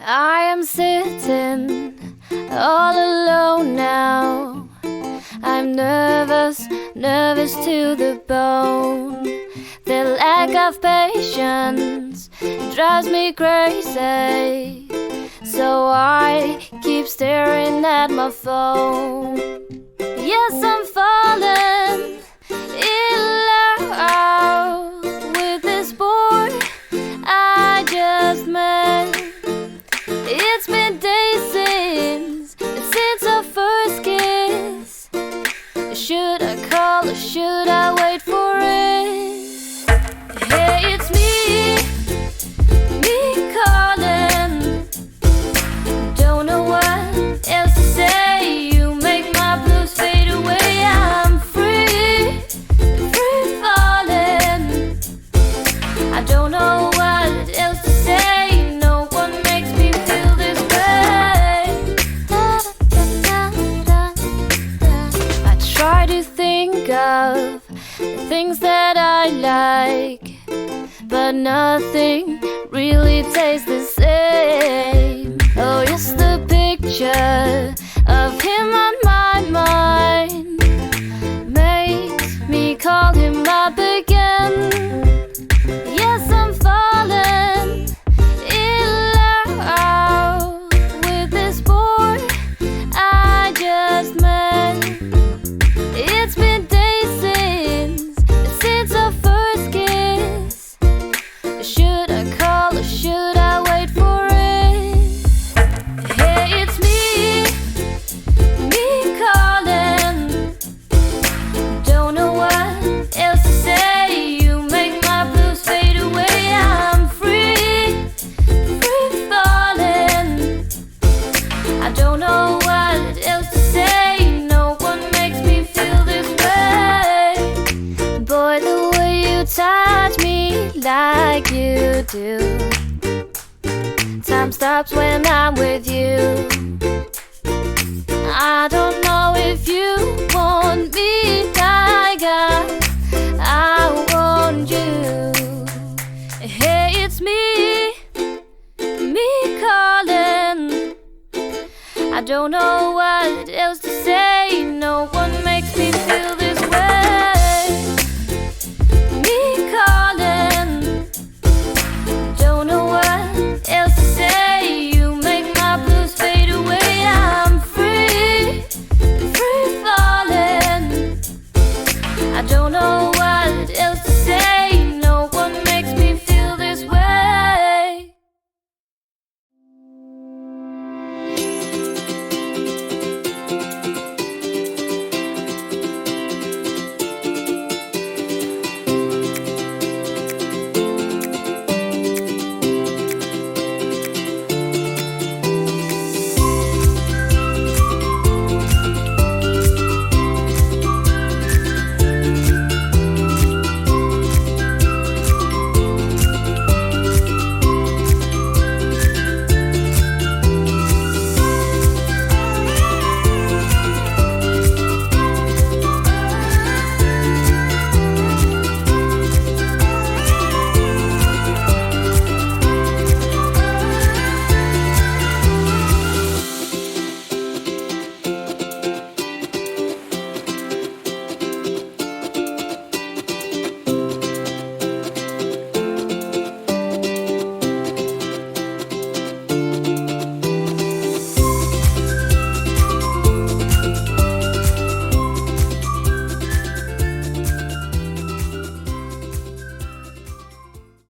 I am sitting all alone now. I'm nervous, nervous to the bone. The lack of patience drives me crazy, so I keep staring at my phone. Yes, I'm falling in love with this boy I just met. It's been days since our first kiss. Should I call or should I wait for it? Hey, it's me calling. Don't know what else to say. You make my blues fade away. I'm free falling. I don't know what else to say. No one makes me feel this way. I try to think of the things that I like, but nothing really tastes the same. Oh, yes, the picture of him on my mind makes me call him up again. Yes, I'm falling in love with this boy I just met. It's been days since our first kiss. Should I call or should I wait for it? Hey, it's me calling. Don't know what else to say. You make my blues fade away. I'm free falling. I don't know what else to say. No one makes me feel this way. Boy, the way you touch me like you do. Time stops when I'm with you. I don't know if you want don't know what else to say.